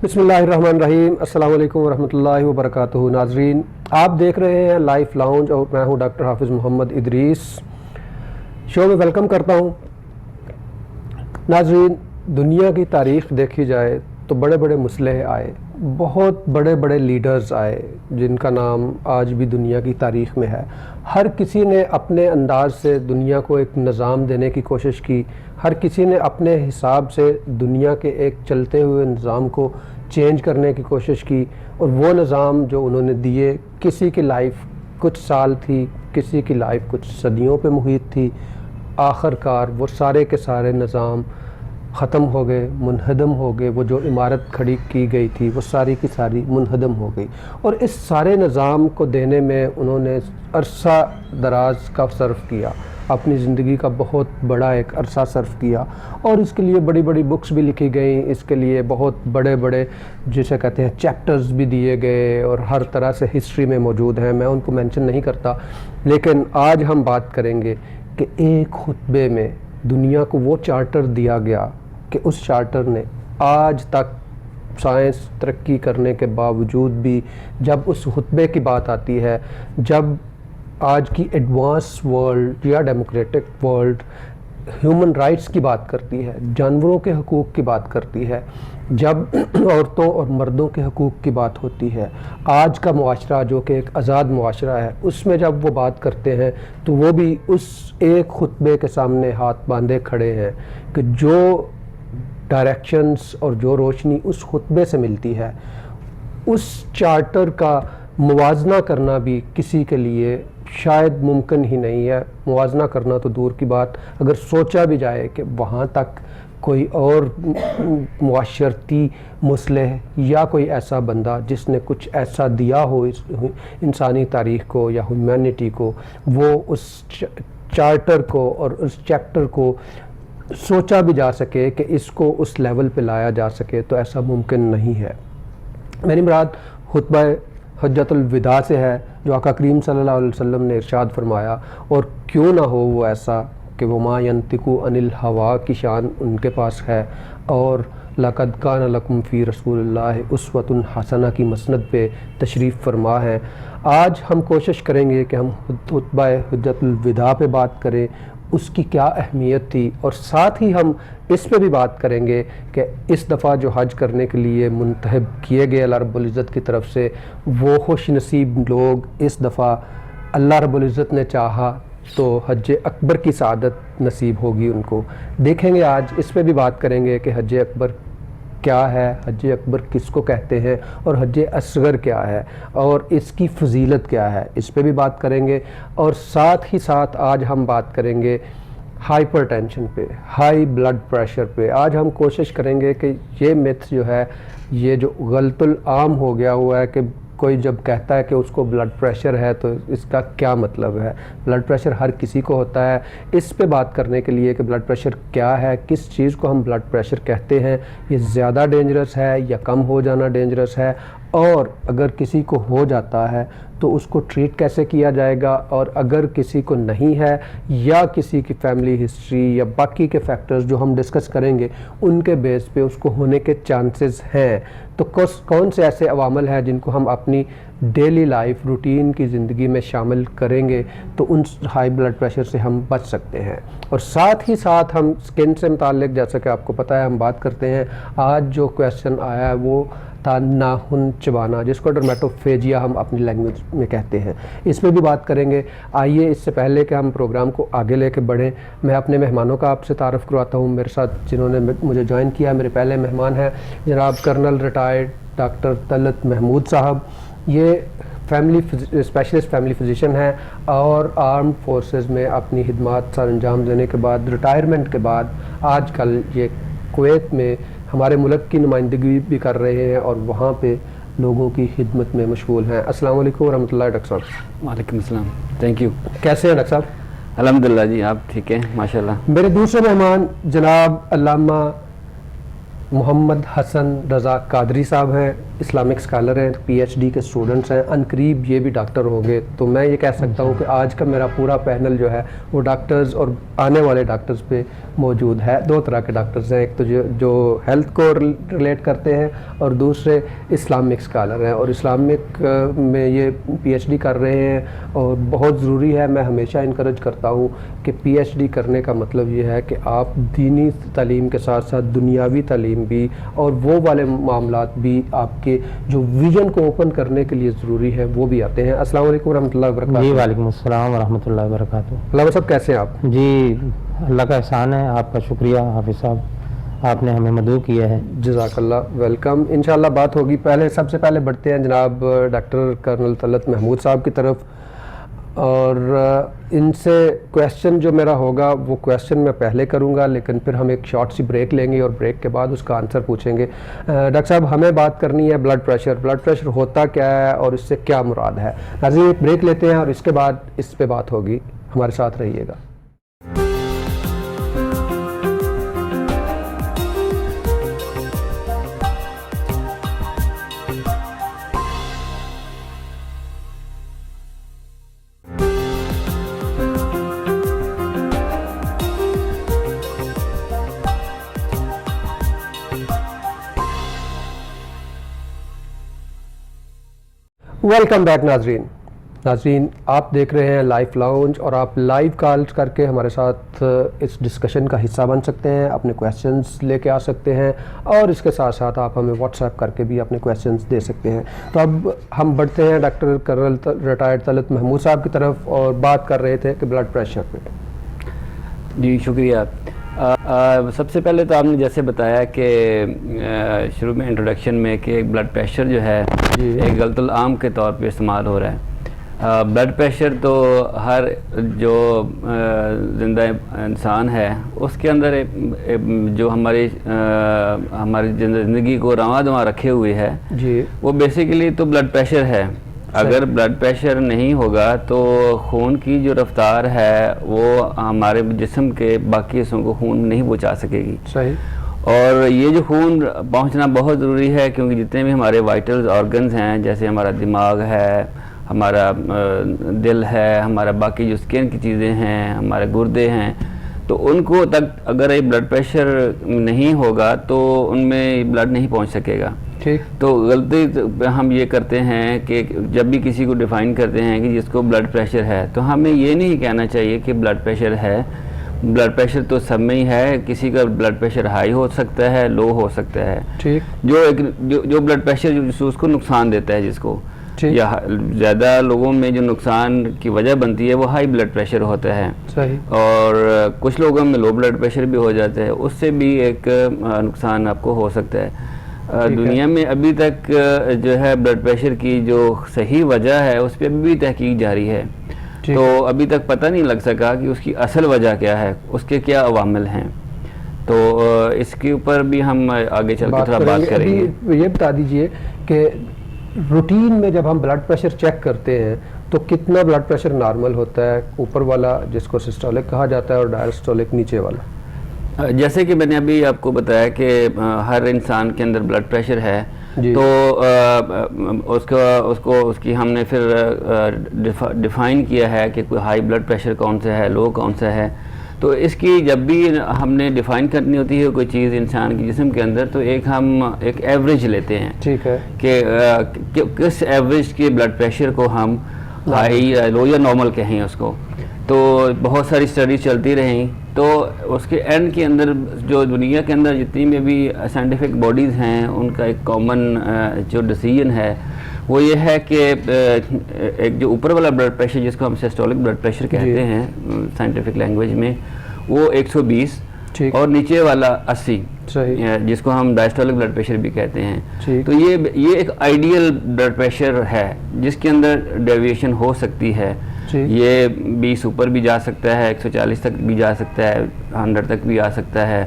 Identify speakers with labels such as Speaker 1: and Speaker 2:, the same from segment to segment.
Speaker 1: بسم اللہ الرحمن الرحیم۔ السلام علیکم ورحمۃ اللہ وبرکاتہ۔ ناظرین، آپ دیکھ رہے ہیں لائف لاؤنج اور میں ہوں ڈاکٹر حافظ محمد ادریس۔ شو میں ویلکم کرتا ہوں۔ ناظرین، دنیا کی تاریخ دیکھی جائے تو بڑے بڑے مصلح آئے، بہت بڑے بڑے لیڈرز آئے جن کا نام آج بھی دنیا کی تاریخ میں ہے۔ ہر کسی نے اپنے انداز سے دنیا کو ایک نظام دینے کی کوشش کی، ہر کسی نے اپنے حساب سے دنیا کے ایک چلتے ہوئے نظام کو چینج کرنے کی کوشش کی، اور وہ نظام جو انہوں نے دیے، کسی کی لائف کچھ سال تھی، کسی کی لائف کچھ صدیوں پہ محیط تھی، آخر کار وہ سارے کے سارے نظام ختم ہو گئے، منہدم ہو گئے۔ وہ جو عمارت کھڑی کی گئی تھی وہ ساری کی ساری منہدم ہو گئی، اور اس سارے نظام کو دینے میں انہوں نے عرصہ دراز کا صرف کیا، اپنی زندگی کا بہت بڑا ایک عرصہ صرف کیا، اور اس کے لیے بڑی بڑی بکس بھی لکھی گئیں، اس کے لیے بہت بڑے بڑے جسے کہتے ہیں چیپٹرز بھی دیے گئے، اور ہر طرح سے ہسٹری میں موجود ہیں، میں ان کو مینشن نہیں کرتا۔ لیکن آج ہم بات کریں گے کہ ایک خطبے میں دنیا کو وہ چارٹر دیا گیا کہ اس چارٹر نے آج تک سائنس ترقی کرنے کے باوجود بھی، جب اس خطبے کی بات آتی ہے، جب آج کی ایڈوانس ورلڈ یا ڈیموکریٹک ورلڈ ہیومن رائٹس کی بات کرتی ہے، جانوروں کے حقوق کی بات کرتی ہے، جب عورتوں اور مردوں کے حقوق کی بات ہوتی ہے، آج کا معاشرہ جو کہ ایک آزاد معاشرہ ہے، اس میں جب وہ بات کرتے ہیں تو وہ بھی اس ایک خطبے کے سامنے ہاتھ باندھے کھڑے ہیں کہ جو ڈائریکشنز اور جو روشنی اس خطبے سے ملتی ہے، اس چارٹر کا موازنہ کرنا بھی کسی کے لیے شاید ممکن ہی نہیں ہے۔ موازنہ کرنا تو دور کی بات، اگر سوچا بھی جائے کہ وہاں تک کوئی اور معاشرتی مصلح یا کوئی ایسا بندہ جس نے کچھ ایسا دیا ہو اس انسانی تاریخ کو یا ہیومینٹی کو، وہ اس چارٹر کو اور اس چیپٹر کو سوچا بھی جا سکے کہ اس کو اس لیول پہ لایا جا سکے، تو ایسا ممکن نہیں ہے۔ میری مراد خطبہ حجۃ الوداع سے ہے، جو آقا کریم صلی اللہ علیہ وسلم نے ارشاد فرمایا، اور کیوں نہ ہو وہ ایسا کہ وہ ما ینطق عن الہوا کی شان ان کے پاس ہے، اور لقد کان لکم فی رسول اللہ اسوۃ حسنہ کی مسند پہ تشریف فرما ہے۔ آج ہم کوشش کریں گے کہ ہم خطبہ حجۃ الوداع پہ بات کریں، اس کی کیا اہمیت تھی، اور ساتھ ہی ہم اس پہ بھی بات کریں گے کہ اس دفعہ جو حج کرنے کے لیے منتخب کیے گئے اللہ رب العزت کی طرف سے، وہ خوش نصیب لوگ اس دفعہ اللہ رب العزت نے چاہا تو حج اکبر کی سعادت نصیب ہوگی ان کو۔ دیکھیں گے آج اس پہ بھی بات کریں گے کہ حج اکبر کیا ہے، حج اکبر کس کو کہتے ہیں، اور حج اصغر کیا ہے، اور اس کی فضیلت کیا ہے، اس پہ بھی بات کریں گے۔ اور ساتھ ہی ساتھ آج ہم بات کریں گے ہائپر ٹینشن پہ، ہائی بلڈ پریشر پہ۔ آج ہم کوشش کریں گے کہ یہ میتھ جو ہے، یہ جو غلط العام ہو گیا ہوا ہے کہ کوئی جب کہتا ہے کہ اس کو بلڈ پریشر ہے تو اس کا کیا مطلب ہے۔ بلڈ پریشر ہر کسی کو ہوتا ہے۔ اس پہ بات کرنے کے لیے کہ بلڈ پریشر کیا ہے، کس چیز کو ہم بلڈ پریشر کہتے ہیں، یہ زیادہ ڈینجرس ہے یا کم ہو جانا ڈینجرس ہے، اور اگر کسی کو ہو جاتا ہے تو اس کو ٹریٹ کیسے کیا جائے گا، اور اگر کسی کو نہیں ہے یا کسی کی فیملی ہسٹری یا باقی کے فیکٹرز جو ہم ڈسکس کریں گے ان کے بیس پہ اس کو ہونے کے چانسز ہیں، تو کون سے ایسے عوامل ہیں جن کو ہم اپنی ڈیلی لائف روٹین کی زندگی میں شامل کریں گے تو ان ہائی بلڈ پریشر سے ہم بچ سکتے ہیں۔ اور ساتھ ہی ساتھ ہم سکن سے متعلق، جیسا کہ آپ کو پتہ ہے، ہم بات کرتے ہیں۔ آج جو کویسچن آیا ہے وہ تھا ناخن چبانا، جس کو ڈرمیٹوفیجیا ہم اپنی لینگویج میں کہتے ہیں، اس پہ بھی بات کریں گے۔ آئیے اس سے پہلے کہ ہم پروگرام کو آگے لے کے بڑھیں، میں اپنے مہمانوں کا آپ سے تعارف کرواتا ہوں۔ میرے ساتھ جنہوں نے مجھے جوائن کیا، میرے پہلے مہمان ہیں جناب colonel retired doctor Talat Mahmood صاحب۔ یہ اسپیشلسٹ فیملی فزیشین ہیں، اور آرمڈ فورسز میں اپنی خدمات سر انجام دینے کے بعد، ریٹائرمنٹ کے بعد آج کل یہ کویت میں ہمارے ملک کی نمائندگی بھی کر رہے ہیں، اور وہاں پہ لوگوں کی خدمت میں مشغول ہیں۔ السلام علیکم ورحمۃ اللہ ڈاکٹر صاحب۔
Speaker 2: وعلیکم السلام، تھینک یو۔
Speaker 1: کیسے ہیں ڈاکٹر صاحب؟
Speaker 2: الحمدللہ جی، آپ ٹھیک ہیں؟ ماشاءاللہ۔
Speaker 1: میرے دوسرے مہمان جناب علامہ محمد حسن رضا قادری صاحب ہیں۔ اسلامک اسکالر ہیں, پی ایچ ڈی کے اسٹوڈنٹس ہیں, عنقریب یہ بھی ڈاکٹر ہوں گے. تو میں یہ کہہ سکتا ہوں کہ آج کا میرا پورا پینل جو ہے وہ ڈاکٹرز اور آنے والے ڈاکٹرز پہ موجود ہے. دو طرح کے ڈاکٹرز ہیں, ایک تو جو ہیلتھ کو ریلیٹ کرتے ہیں اور دوسرے اسلامک اسکالر ہیں, اور اسلامک میں یہ پی ایچ ڈی کر رہے ہیں. اور بہت ضروری ہے, میں ہمیشہ انکریج کرتا ہوں کہ پی ایچ ڈی کرنے کا مطلب یہ ہے کہ آپ دینی تعلیم کے ساتھ ساتھ دنیاوی تعلیم بھی اور وہ والے معاملات بھی آپ کے جو ویژن کو اوپن کرنے کے لیے ضروری ہے وہ بھی آتے ہیں. السلام علیکم ورحمۃ اللہ وبرکاتہ.
Speaker 3: جی وعلیکم السلام ورحمۃ اللہ وبرکاتہ.
Speaker 1: علامہ صاحب کیسے ہیں آپ؟
Speaker 3: جی اللہ کا احسان ہے, آپ کا شکریہ حافظ صاحب, آپ نے ہمیں مدعو کیا ہے.
Speaker 1: جزاک اللہ, ویلکم. انشاءاللہ بات ہوگی. سب سے پہلے بڑھتے ہیں جناب ڈاکٹر کرنل طلعت محمود صاحب کی طرف, اور ان سے کویسچن جو میرا ہوگا وہ کویسچن میں پہلے کروں گا, لیکن پھر ہم ایک شارٹ سی بریک لیں گے اور بریک کے بعد اس کا آنسر پوچھیں گے. ڈاکٹر صاحب ہمیں بات کرنی ہے بلڈ پریشر ہوتا کیا ہے اور اس سے کیا مراد ہے. ناظرین ایک بریک لیتے ہیں اور اس کے بعد اس پہ بات ہوگی, ہمارے ساتھ رہیے گا. ویلکم بیک ناظرین, آپ دیکھ رہے ہیں لائف لاؤنج, اور آپ لائیو کالز کر کے ہمارے ساتھ اس ڈسکشن کا حصہ بن سکتے ہیں, اپنے کویسچنز لے کے آ سکتے ہیں, اور اس کے ساتھ ساتھ آپ ہمیں واٹس ایپ کر کے بھی اپنے کویسچنز دے سکتے ہیں. تو اب ہم بڑھتے ہیں doctor colonel retired Talat Mahmood صاحب کی طرف, اور بات کر رہے تھے کہ بلڈ پریشر پہ.
Speaker 2: جی شکریہ. سب سے پہلے تو آپ نے جیسے بتایا کہ شروع میں انٹروڈکشن میں کہ بلڈ پریشر جو ہے ایک غلط العام کے طور پہ استعمال ہو رہا ہے. بلڈ پریشر تو ہر جو زندہ انسان ہے اس کے اندر جو ہماری زندگی کو رواں دواں رکھے ہوئے ہے
Speaker 1: جی,
Speaker 2: وہ بیسیکلی تو بلڈ پریشر ہے. اگر بلڈ پریشر نہیں ہوگا تو خون کی جو رفتار ہے وہ ہمارے جسم کے باقی حصوں کو خون نہیں پہنچا سکے گی.
Speaker 1: صحیح.
Speaker 2: اور یہ جو خون پہنچنا بہت ضروری ہے, کیونکہ جتنے بھی ہمارے وائٹلز آرگنز ہیں, جیسے ہمارا دماغ ہے, ہمارا دل ہے, ہمارا باقی جو سکن کی چیزیں ہیں, ہمارے گردے ہیں, تو ان کو تک اگر یہ بلڈ پریشر نہیں ہوگا تو ان میں بلڈ نہیں پہنچ سکے گا.
Speaker 1: ٹھیک.
Speaker 2: تو غلطی ہم یہ کرتے ہیں کہ جب بھی کسی کو ڈیفائن کرتے ہیں کہ جس کو بلڈ پریشر ہے, تو ہمیں یہ نہیں کہنا چاہیے کہ بلڈ پریشر ہے. بلڈ پریشر تو سب میں ہی ہے, کسی کا بلڈ پریشر ہائی ہو سکتا ہے, لو ہو سکتا ہے.
Speaker 1: ٹھیک.
Speaker 2: جو بلڈ پریشر جو اس کو نقصان دیتا ہے, جس کو یا زیادہ لوگوں میں جو نقصان کی وجہ بنتی ہے وہ ہائی بلڈ پریشر ہوتا ہے.
Speaker 1: صحیح.
Speaker 2: اور کچھ لوگوں میں لو بلڈ پریشر بھی ہو جاتا ہے, اس سے بھی ایک نقصان آپ کو ہو سکتا ہے. دنیا میں ابھی تک جو ہے بلڈ پریشر کی جو صحیح وجہ ہے اس پہ ابھی بھی تحقیق جاری ہے. تو ابھی تک پتہ نہیں لگ سکا کہ اس کی اصل وجہ کیا ہے, اس کے کیا عوامل ہیں. تو اس کے اوپر بھی ہم آگے چل کے تھوڑا بات کریں گے.
Speaker 1: یہ بتا دیجئے کہ روٹین میں جب ہم بلڈ پریشر چیک کرتے ہیں تو کتنا بلڈ پریشر نارمل ہوتا ہے, اوپر والا جس کو سسٹولک کہا جاتا ہے اور ڈائسٹولک نیچے والا؟
Speaker 2: جیسے کہ میں نے ابھی آپ کو بتایا کہ ہر انسان کے اندر بلڈ پریشر ہے.
Speaker 1: جی.
Speaker 2: تو اس کی ہم نے پھر ڈیفائن کیا ہے کہ کوئی ہائی بلڈ پریشر کون سا ہے, لو کون سا ہے. تو اس کی جب بھی ہم نے ڈیفائن کرنی ہوتی ہے کوئی چیز انسان کے جسم کے اندر, تو ہم ایک ایوریج لیتے ہیں.
Speaker 1: ٹھیک ہے.
Speaker 2: کہ کس ایوریج کے بلڈ پریشر کو ہم ہائی یا لو یا نارمل کہیں اس کو. تو بہت ساری اسٹڈیز چلتی رہیں, تو اس کے اینڈ کے اندر جو دنیا کے اندر جتنی میں بھی سائنٹیفک باڈیز ہیں ان کا ایک کامن جو ڈیسیژن ہے وہ یہ ہے کہ ایک جو اوپر والا بلڈ پریشر جس کو ہم سسٹولک بلڈ پریشر کہتے ہیں سائنٹیفک لینگویج میں, وہ 120, اور نیچے والا 80, جس کو ہم ڈائسٹولک بلڈ پریشر بھی کہتے ہیں. تو یہ ایک آئیڈیل بلڈ پریشر ہے جس کے اندر ڈیویشن ہو سکتی ہے. یہ 20 اوپر بھی جا سکتا ہے, 140 تک بھی جا سکتا ہے, 100 تک بھی آ سکتا ہے.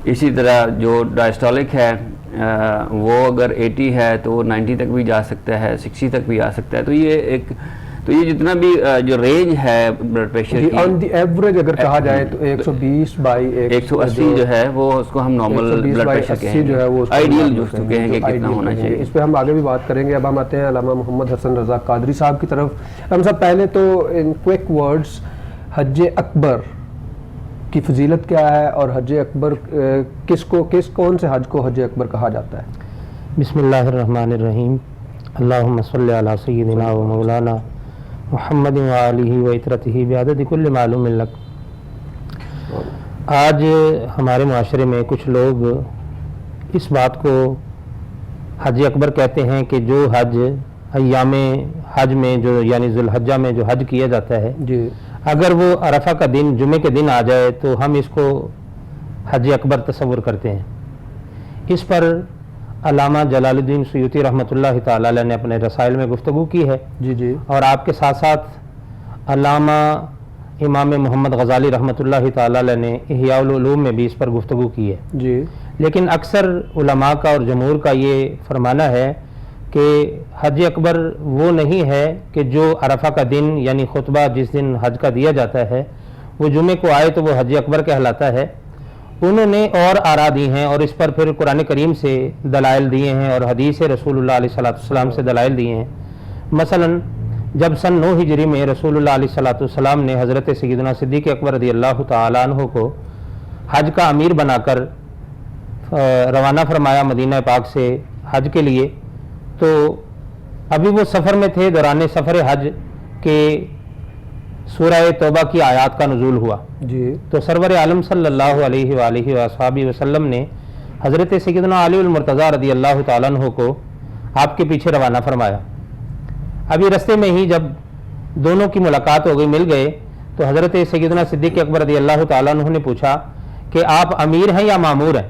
Speaker 2: اسی طرح جو ڈائسٹولک ہے وہ اگر 80 ہے تو وہ 90 تک بھی جا سکتا ہے, 60 تک بھی آ سکتا ہے. تو یہ ایک تو یہ جتنا بھی جو رینج ہے بلڈ پریشر کی
Speaker 1: آن دی ایوریج اگر کہا جائے تو 120/180
Speaker 2: جو ہے وہ اس کو ہم نارمل بلڈ پریشر کہیں
Speaker 1: جو ہے وہ
Speaker 2: گے، آئیڈیل جو اس کو کہیں گے کتنا ہونا چاہیے.
Speaker 1: اس پہ ہم آگے بھی بات کریں گے. اب ہم آتے ہیں علامہ محمد حسن رضا قادری صاحب کی طرف. ہم سب پہلے تو ان کوئک ورڈز حج اکبر کی فضیلت کیا ہے اور حج اکبر کون سے حج کو حج اکبر کہا جاتا ہے؟
Speaker 3: بسم اللہ الرحمن الرحیم. اللہم صلی علی سیدنا و مولانا محمد و آلہ و اطرتہ بعدد کل معلوم لک. آج ہمارے معاشرے میں کچھ لوگ اس بات کو حج اکبر کہتے ہیں کہ جو حج ایام حج میں جو یعنی ذو الحجہ میں جو حج کیا جاتا ہے
Speaker 1: جی
Speaker 3: اگر وہ عرفہ کا دن جمعے کے دن آ جائے تو ہم اس کو حج اکبر تصور کرتے ہیں. اس پر علامہ جلال الدین سیوطی رحمۃ اللہ تعالی علیہ نے اپنے رسائل میں گفتگو کی ہے.
Speaker 1: جی جی.
Speaker 3: اور آپ کے ساتھ ساتھ علامہ امام محمد غزالی رحمۃ اللہ تعالی علیہ نے احیاء العلوم میں بھی اس پر گفتگو کی ہے.
Speaker 1: جی.
Speaker 3: لیکن اکثر علماء کا اور جمہور کا یہ فرمانا ہے کہ حج اکبر وہ نہیں ہے کہ جو عرفہ کا دن یعنی خطبہ جس دن حج کا دیا جاتا ہے وہ جمعے کو آئے تو وہ حج اکبر کہلاتا ہے. انہوں نے اور آراء دی ہیں اور اس پر پھر قرآن کریم سے دلائل دیے ہیں اور حدیث رسول اللہ علیہ السلام سے دلائل دیے ہیں. مثلا جب سن 9 ہجری میں رسول اللہ علیہ السلام نے حضرت سیدنا صدیق اکبر رضی اللہ تعالیٰ عنہ کو حج کا امیر بنا کر روانہ فرمایا مدینہ پاک سے حج کے لیے، تو ابھی وہ سفر میں تھے. دوران سفر حج کے سورہ توبہ کی آیات کا نزول ہوا.
Speaker 1: جی.
Speaker 3: تو سرور عالم صلی اللہ علیہ وآلہ وصحبہ وسلم نے حضرت سیدنا علی المرتضیٰ رضی اللہ تعالیٰ عنہ کو آپ کے پیچھے روانہ فرمایا. ابھی رستے میں ہی جب دونوں کی ملاقات ہو گئی، مل گئے، تو حضرت سیدنا صدیق اکبر رضی اللہ تعالیٰ عنہ نے پوچھا کہ آپ امیر ہیں یا مامور ہیں؟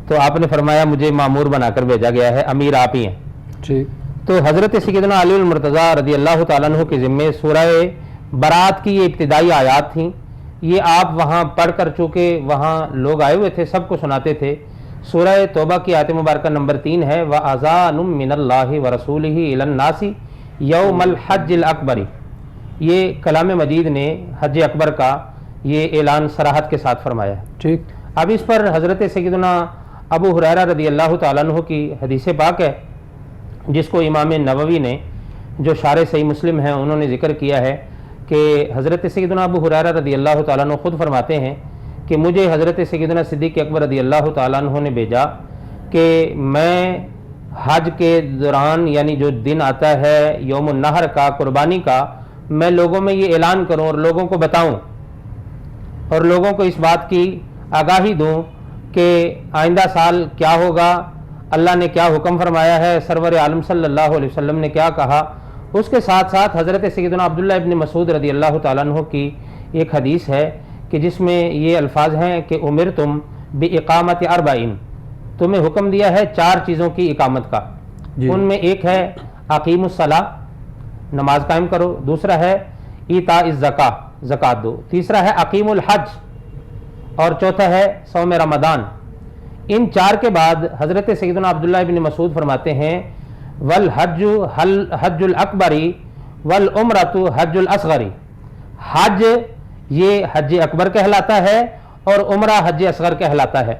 Speaker 3: تو آپ نے فرمایا مجھے مامور بنا کر بھیجا گیا ہے، امیر آپ ہی ہیں.
Speaker 1: ٹھیک.
Speaker 3: تو حضرت سیدنا علی المرتضیٰ رضی اللہ تعالیٰ عنہ کے ذمے سورہ برات کی یہ ابتدائی آیات تھیں. یہ آپ وہاں پڑھ کر چونکہ وہاں لوگ آئے ہوئے تھے سب کو سناتے تھے. سورہ توبہ کی آیت مبارکہ نمبر 3 ہے وَأَذَانٌ مِّنَ اللَّهِ وَرَسُولِهِ إِلَى النَّاسِ یوم الحج الاکبر. یہ کلام مجید نے حج اکبر کا یہ اعلان صراحت کے ساتھ فرمایا ہے.
Speaker 1: ٹھیک.
Speaker 3: اب اس پر حضرت سیدنا ابو ہریرہ رضی اللہ تعالیٰ عنہ کی حدیث پاک ہے جس کو امام نووی نے جو شارح صحیح مسلم ہیں انہوں نے ذکر کیا ہے کہ حضرت سیدنا ابو ہریرہ رضی اللہ تعالیٰ عنہ خود فرماتے ہیں کہ مجھے حضرت سیدنا صدیق اکبر رضی اللہ تعالیٰ عنہ نے بھیجا کہ میں حج کے دوران یعنی جو دن آتا ہے یوم النحر کا، قربانی کا، میں لوگوں میں یہ اعلان کروں اور لوگوں کو بتاؤں اور لوگوں کو اس بات کی آگاہی دوں کہ آئندہ سال کیا ہوگا، اللہ نے کیا حکم فرمایا ہے، سرور عالم صلی اللہ علیہ وسلم نے کیا کہا. اس کے ساتھ ساتھ حضرت سیدنا عبداللہ ابن مسعود رضی اللہ تعالیٰ عنہ کی ایک حدیث ہے کہ جس میں یہ الفاظ ہیں کہ امرتم باقامت اربعین، تمہیں حکم دیا ہے 4 چیزوں کی اقامت کا.
Speaker 1: جی.
Speaker 3: ان میں ایک ہے اقیم الصلاۃ، نماز قائم کرو. دوسرا ہے ایتاء الزکاۃ، زکوٰۃ دو. تیسرا ہے اقیم الحج اور چوتھا ہے صوم رمضان. ان 4 کے بعد حضرت سیدنا عبداللہ ابن مسعود فرماتے ہیں والحج حج الاکبری والعمرۃ حج الاصغری. حج یہ حج اکبر کہلاتا ہے اور عمرہ حج اصغر کہلاتا ہے.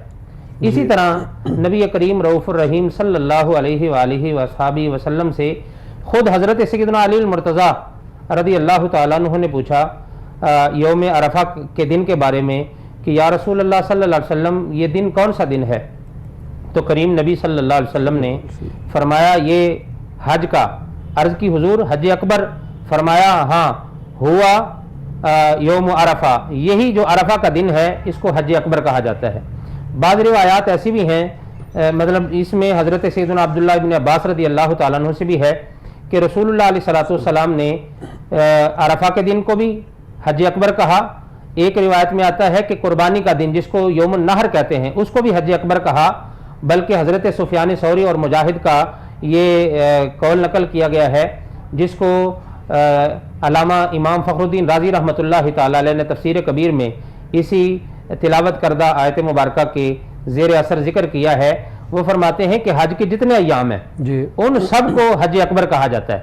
Speaker 3: اسی طرح نبی کریم رؤوف الرحیم صلی اللہ علیہ وآلہ وصحبہ وسلم سے خود حضرت سیدنا علی المرتضیٰ رضی اللہ تعالیٰ عنہ نے پوچھا یوم عرفہ کے دن کے بارے میں کہ یا رسول اللہ صلی اللہ علیہ وسلم یہ دن کون سا دن ہے؟ تو کریم نبی صلی اللہ علیہ وسلم نے فرمایا یہ حج کا. عرض کی حضور حج اکبر؟ فرمایا ہاں ہوا یوم عرفہ، یہی جو عرفہ کا دن ہے اس کو حج اکبر کہا جاتا ہے. بعض روایات ایسی بھی ہیں مطلب اس میں حضرت سیدنا عبداللہ ابن عباس رضی اللہ تعالیٰ عنہ سے بھی ہے کہ رسول اللہ علیہ السلام نے عرفہ کے دن کو بھی حج اکبر کہا. ایک روایت میں آتا ہے کہ قربانی کا دن جس کو یوم النحر کہتے ہیں اس کو بھی حج اکبر کہا. بلکہ حضرت سفیان ثوری اور مجاہد کا یہ قول نقل کیا گیا ہے جس کو علامہ امام فخر الدین رازی رحمۃ اللہ تعالی علیہ نے تفسیر کبیر میں اسی تلاوت کردہ آیت مبارکہ کے زیر اثر ذکر کیا ہے. وہ فرماتے ہیں کہ حج کے جتنے ایام ہیں
Speaker 1: جی.
Speaker 3: ان سب کو حج اکبر کہا جاتا ہے.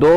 Speaker 2: 2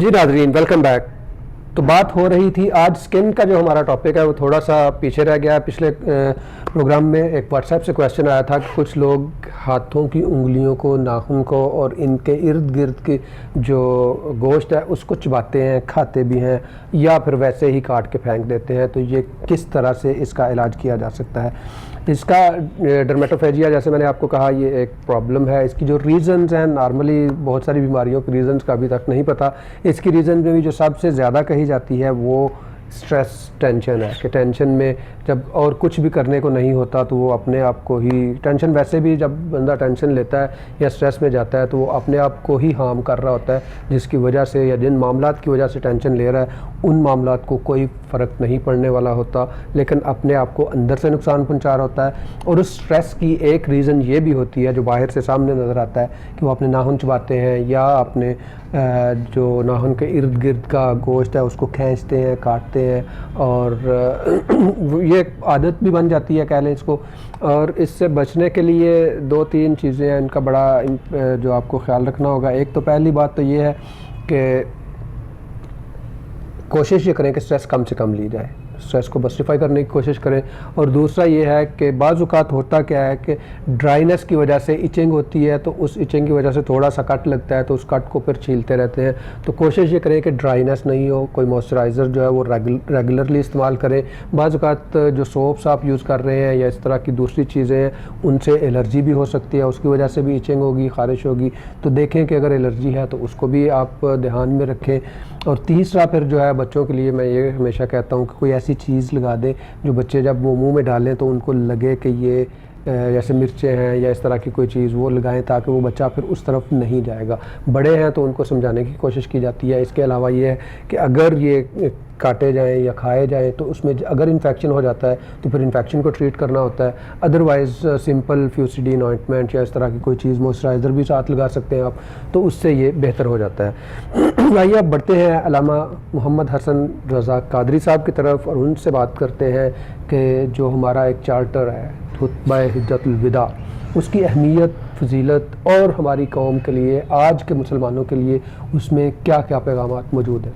Speaker 1: جی ناظرین ویلکم بیک. تو بات ہو رہی تھی آج اسکن کا جو ہمارا ٹاپک ہے وہ تھوڑا سا پیچھے رہ گیا. پچھلے پروگرام میں ایک واٹس ایپ سے کویشچن آیا تھا کہ کچھ لوگ ہاتھوں کی انگلیوں کو, ناخن کو اور ان کے ارد گرد کی جو گوشت ہے اس کو چباتے ہیں, کھاتے بھی ہیں, یا پھر ویسے ہی کاٹ کے پھینک دیتے ہیں. تو یہ کس طرح سے اس کا علاج کیا جا سکتا ہے؟ اس کا ڈرمیٹوفیجیا جیسے میں نے آپ کو کہا یہ ایک پرابلم ہے. اس کی جو ریزنز ہیں, نارملی بہت ساری بیماریوں کے ریزنز کا ابھی تک نہیں پتہ. اس کی ریزن میں بھی جو سب سے زیادہ کہی جاتی ہے وہ سٹریس, ٹینشن ہے. کہ ٹینشن میں جب اور کچھ بھی کرنے کو نہیں ہوتا تو وہ اپنے آپ کو ہی, ٹینشن ویسے بھی جب بندہ ٹینشن لیتا ہے یا سٹریس میں جاتا ہے تو وہ اپنے آپ کو ہی ہارم کر رہا ہوتا ہے, جس کی وجہ سے یا جن معاملات کی وجہ سے ٹینشن لے رہا ہے ان معاملات کو کوئی فرق نہیں پڑنے والا ہوتا, لیکن اپنے آپ کو اندر سے نقصان پہنچا رہا ہوتا ہے. اور اس سٹریس کی ایک ریزن یہ بھی ہوتی ہے جو باہر سے سامنے نظر آتا ہے کہ وہ اپنے ناخن چباتے ہیں یا اپنے جو ناخن کے ارد گرد کا گوشت ہے اس کو کھینچتے ہیں, کاٹتے ہیں, اور یہ ایک عادت بھی بن جاتی ہے کہہ لیں اس کو. اور اس سے بچنے کے لیے 2-3 چیزیں ہیں, ان کا بڑا جو آپ کو خیال رکھنا ہوگا. ایک تو پہلی بات تو یہ ہے کہ کوشش یہ کریں کہ سٹریس کم سے کم لی جائے, سٹریس کو بسٹیفائی کرنے کی کوشش کریں. اور دوسرا یہ ہے کہ بعض اوقات ہوتا کیا ہے کہ ڈرائینس کی وجہ سے ایچنگ ہوتی ہے, تو اس ایچنگ کی وجہ سے تھوڑا سا کٹ لگتا ہے تو اس کٹ کو پھر چھیلتے رہتے ہیں. تو کوشش یہ کریں کہ ڈرائینس نہیں ہو, کوئی موئسچرائزر جو ہے وہ ریگولرلی استعمال کریں. بعض اوقات جو سوپس آپ یوز کر رہے ہیں یا اس طرح کی دوسری چیزیں ہیں ان سے الرجی بھی ہو سکتی ہے, اس کی وجہ سے بھی ایچنگ ہوگی, خارش ہوگی. تو دیکھیں کہ اگر الرجی ہے تو اس کو بھی آپ دھیان میں رکھیں. اور تیسرا پھر جو ہے بچوں کے لیے میں یہ ہمیشہ کہتا ہوں کہ کوئی ایسی چیز لگا دیں جو بچے جب وہ منہ میں ڈالیں تو ان کو لگے کہ یہ جیسے مرچیں ہیں یا اس طرح کی کوئی چیز وہ لگائیں تاکہ وہ بچہ پھر اس طرف نہیں جائے گا. بڑے ہیں تو ان کو سمجھانے کی کوشش کی جاتی ہے. اس کے علاوہ یہ ہے کہ اگر یہ کاٹے جائیں یا کھائے جائیں تو اس میں اگر انفیکشن ہو جاتا ہے تو پھر انفیکشن کو ٹریٹ کرنا ہوتا ہے. ادروائز سمپل فیوسیڈین آئنٹمنٹ یا اس طرح کی کوئی چیز, موئسچرائزر بھی ساتھ لگا سکتے ہیں آپ, تو اس سے یہ بہتر ہو جاتا ہے. آئیے اب بڑھتے ہیں علامہ محمد حسن رضا قادری صاحب کی طرف اور ان سے بات کرتے ہیں کہ جو ہمارا ایک چارٹر ہے خطبہ حجۃ الوداع, اس کی اہمیت, فضیلت اور ہماری قوم کے لیے, آج کے مسلمانوں کے لیے اس میں کیا کیا پیغامات موجود ہیں.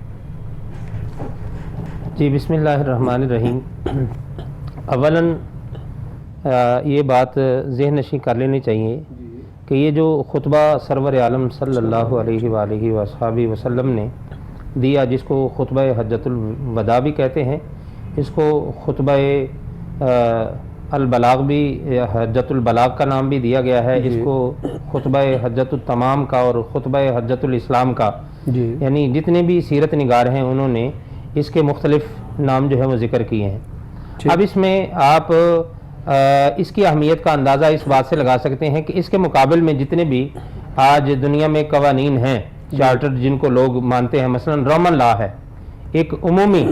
Speaker 3: جی بسم اللہ الرحمن الرحیم. اولاً یہ بات ذہن نشین کر لینی چاہیے کہ یہ جو خطبہ سرور عالم صلی اللہ علیہ وآلہ وصحبہ وسلم نے دیا, جس کو خطبہ حجۃ الوداع بھی کہتے ہیں, اس کو خطبہ البلاغ بھی, حجۃ البلاغ کا نام بھی دیا گیا ہے, اس کو خطبہ حجۃ التمام کا اور خطبہ حجۃ الاسلام کا, یعنی جتنے بھی سیرت نگار ہیں انہوں نے اس کے مختلف نام جو ہے وہ ذکر کیے ہیں. اب اس میں آپ اس کی اہمیت کا اندازہ اس بات سے لگا سکتے ہیں کہ اس کے مقابل میں جتنے بھی آج دنیا میں قوانین ہیں, چارٹر جن کو لوگ مانتے ہیں, مثلا رومن لا ہے ایک عمومی,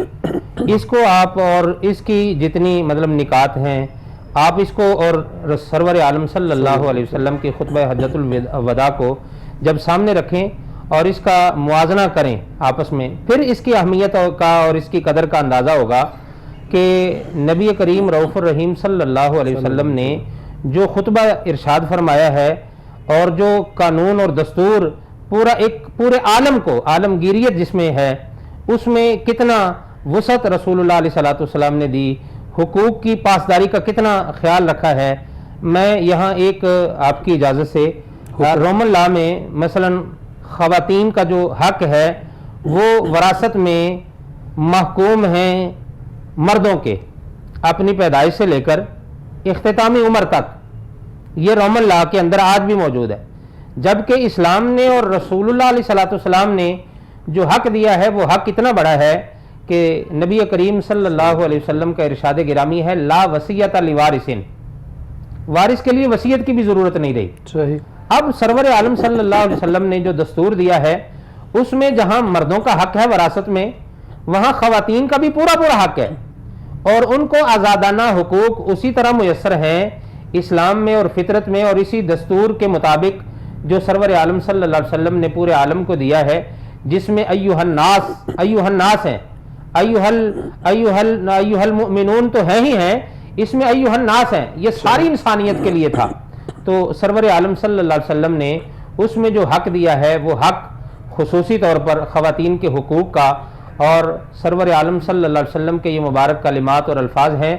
Speaker 3: اس کو آپ اور اس کی جتنی مطلب نکات ہیں آپ اس کو اور سرور عالم صلی اللہ علیہ وسلم کے خطبہ حجۃ الوداع کو جب سامنے رکھیں اور اس کا موازنہ کریں آپس میں, پھر اس کی اہمیت کا اور اس کی قدر کا اندازہ ہوگا کہ نبی کریم رؤوف الرحیم صلی اللہ علیہ وسلم نے جو خطبہ ارشاد فرمایا ہے اور جو قانون اور دستور پورے عالم کو, عالمگیریت جس میں ہے, اس میں کتنا وسعت رسول اللہ علیہ الصلوۃ والسلام نے دی, حقوق کی پاسداری کا کتنا خیال رکھا ہے. میں یہاں ایک آپ کی اجازت سے رومن لا میں مثلا خواتین کا جو حق ہے وہ وراثت میں محکوم ہیں مردوں کے اپنی پیدائش سے لے کر اختتامی عمر تک, یہ رومن لا کے اندر آج بھی موجود ہے. جبکہ اسلام نے اور رسول اللہ علیہ الصلوۃ والسلام نے جو حق دیا ہے وہ حق اتنا بڑا ہے کہ نبی کریم صلی اللہ علیہ وسلم کا ارشاد گرامی ہے, لا وصیت لوارث, وارث کے لیے وصیت کی بھی ضرورت نہیں رہی.
Speaker 1: صحیح.
Speaker 3: اب سرور عالم صلی اللہ علیہ وسلم نے جو دستور دیا ہے اس میں جہاں مردوں کا حق ہے وراثت میں, وہاں خواتین کا بھی پورا حق ہے, اور ان کو آزادانہ حقوق اسی طرح میسر ہیں اسلام میں اور فطرت میں, اور اسی دستور کے مطابق جو سرور عالم صلی اللہ علیہ وسلم نے پورے عالم کو دیا ہے, جس میں ایھا الناس ہیں, ایھا المؤمنون تو ہیں ہی ہیں, اس میں ایھا الناس ہیں, یہ ساری انسانیت کے لیے تھا. تو سرور عالم صلی اللہ علیہ وسلم نے اس میں جو حق دیا ہے وہ حق خصوصی طور پر خواتین کے حقوق کا، اور سرور عالم صلی اللہ علیہ وسلم کے یہ مبارک کلمات اور الفاظ ہیں،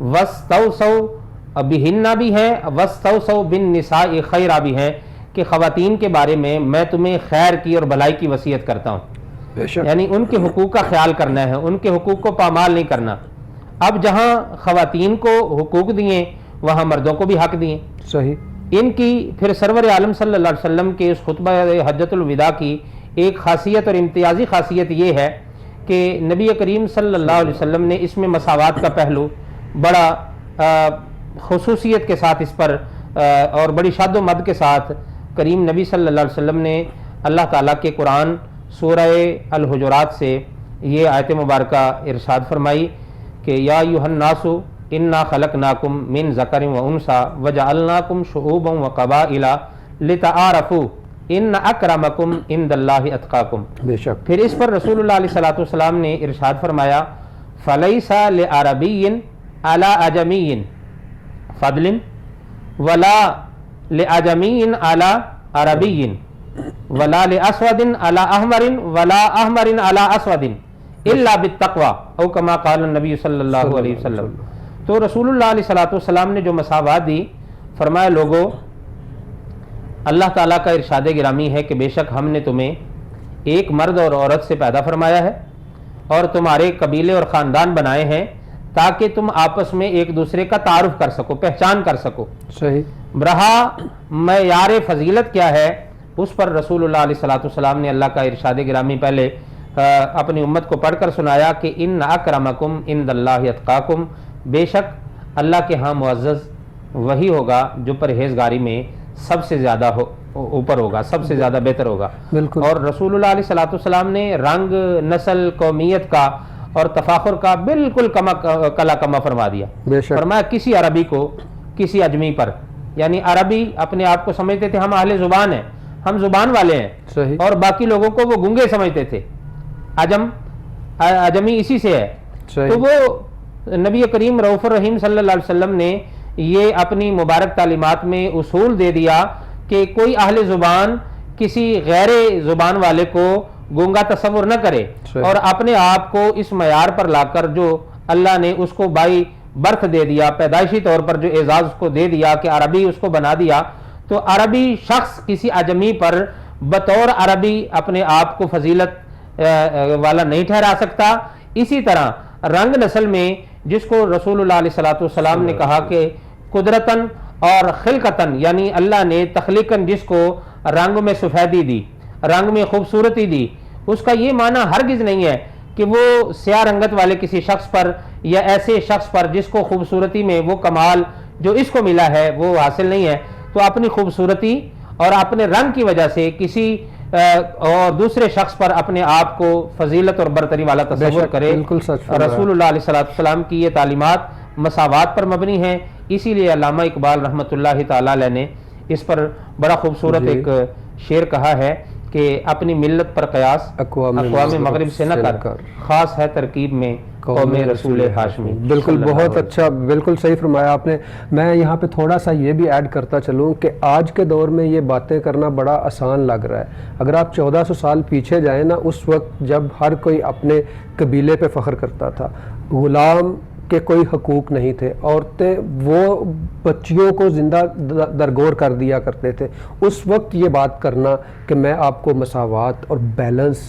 Speaker 3: وَاسْتَوْصَوْا بِهِنَّ بھی ہیں، وَاسْتَوْصَوْا بِالنِّسَاءِ خَيْرًا بھی ہیں، کہ خواتین کے بارے میں تمہیں خیر کی اور بھلائی کی وصیت کرتا ہوں،
Speaker 1: بے شک
Speaker 3: یعنی ان کے حقوق کا خیال کرنا ہے، ان کے حقوق کو پامال نہیں کرنا۔ اب جہاں خواتین کو حقوق دیے وہاں مردوں کو بھی حق دیے۔
Speaker 1: صحیح۔
Speaker 3: ان کی پھر سرور عالم صلی اللہ علیہ وسلم کے اس خطبہ حجۃ الوداع کی ایک خاصیت اور امتیازی خاصیت یہ ہے کہ نبی کریم صلی اللہ علیہ وسلم نے اس میں مساوات کا پہلو بڑا خصوصیت کے ساتھ اس پر اور بڑی شاد و مد کے ساتھ کریم نبی صلی اللہ علیہ وسلم نے اللہ تعالیٰ کے قرآن سورہ الحجرات سے یہ آیت مبارکہ ارشاد فرمائی کہ یا ایھا الناس انا خلقناکم من ذکر و انثی وجعلناکم شعوبا وقبائل لتعارفوا ان اکرمکم عند اللہ اتقاکم۔
Speaker 1: بے شک۔
Speaker 3: پھر اس پر رسول اللہ علیہ الصلوۃ والسلام نے ارشاد فرمایا فلیس لعربی علی اجمی فضل ولا لعجمی علی عربی ولا لاسود علی احمر ولا احمر علی اسود الا بالتقوی او کما قال النبی صلی اللہ علیہ وسلم۔ تو رسول اللہ علیہ الصلوۃ والسلام نے جو مساوات دی، فرمایا لوگو اللہ تعالیٰ کا ارشاد گرامی ہے کہ بے شک ہم نے تمہیں ایک مرد اور عورت سے پیدا فرمایا ہے اور تمہارے قبیلے اور خاندان بنائے ہیں تاکہ تم آپس میں ایک دوسرے کا تعارف کر سکو، پہچان کر سکو۔
Speaker 1: صحیح۔
Speaker 3: رہا معیار فضیلت کیا ہے، اس پر رسول اللہ علیہ الصلوۃ والسلام نے اللہ کا ارشاد گرامی پہلے اپنی امت کو پڑھ کر سنایا کہ ان اکرمکم عند اللہ اتقاکم، بے شک اللہ کے ہاں معزز وہی ہوگا جو پرہیزگاری میں سب سے زیادہ اوپر ہوگا، سب سے زیادہ بہتر ہوگا۔
Speaker 1: بالکل۔
Speaker 3: اور رسول اللہ علیہ الصلوۃ والسلام نے رنگ، نسل، قومیت کا اور تفاخر کا بالکل کما فرما دیا۔
Speaker 1: بے شک۔
Speaker 3: فرمایا کسی عربی کو کسی اجمی پر، یعنی عربی اپنے آپ کو سمجھتے تھے ہم اہل زبان ہیں، ہم زبان والے ہیں،
Speaker 1: صحیح۔
Speaker 3: اور باقی لوگوں کو وہ گنگے سمجھتے تھے۔ اجمی اسی سے ہے۔
Speaker 1: صحیح۔
Speaker 3: تو وہ نبی کریم رؤوف الرحیم صلی اللہ علیہ وسلم نے یہ اپنی مبارک تعلیمات میں اصول دے دیا کہ کوئی اہل زبان کسی غیر زبان والے کو گونگا تصور نہ کرے، اور اپنے آپ کو اس معیار پر لا کر جو اللہ نے اس کو بائی برتھ دے دیا، پیدائشی طور پر جو اعزاز اس کو دے دیا کہ عربی اس کو بنا دیا، تو عربی شخص کسی اجمی پر بطور عربی اپنے آپ کو فضیلت والا نہیں ٹھہرا سکتا۔ اسی طرح رنگ نسل میں جس کو رسول اللہ علیہ الصلوۃ والسلام نے کہا کہ قدرتاً اور خلقتاً، یعنی اللہ نے تخلیقاً جس کو رنگ میں سفیدی دی، رنگ میں خوبصورتی دی، اس کا یہ معنی ہرگز نہیں ہے کہ وہ سیاہ رنگت والے کسی شخص پر یا ایسے شخص پر جس کو خوبصورتی میں وہ کمال جو اس کو ملا ہے وہ حاصل نہیں ہے، تو اپنی خوبصورتی اور اپنے رنگ کی وجہ سے کسی اور دوسرے شخص پر اپنے آپ کو فضیلت اور برتری والا تصور کرے۔ رسول اللہ علیہ السلام کی یہ تعلیمات مساوات پر مبنی ہیں، اسی لیے علامہ اقبال رحمۃ اللہ تعالی علیہ نے اس پر بڑا خوبصورت ایک شعر کہا ہے کہ اپنی ملت پر قیاس اقوام مغرب سے نہ کر، خاص ہے ترکیب میں قوم رسول ہاشمی۔
Speaker 1: بالکل، بہت اچھا، بالکل صحیح فرمایا آپ نے۔ میں یہاں پہ تھوڑا سا یہ بھی ایڈ کرتا چلوں کہ آج کے دور میں یہ باتیں کرنا بڑا آسان لگ رہا ہے۔ اگر آپ 1400 سال پیچھے جائیں نا، اس وقت جب ہر کوئی اپنے قبیلے پہ فخر کرتا تھا، غلام کے کوئی حقوق نہیں تھے، عورتیں وہ بچیوں کو زندہ درگور کر دیا کرتے تھے، اس وقت یہ بات کرنا کہ میں آپ کو مساوات اور بیلنس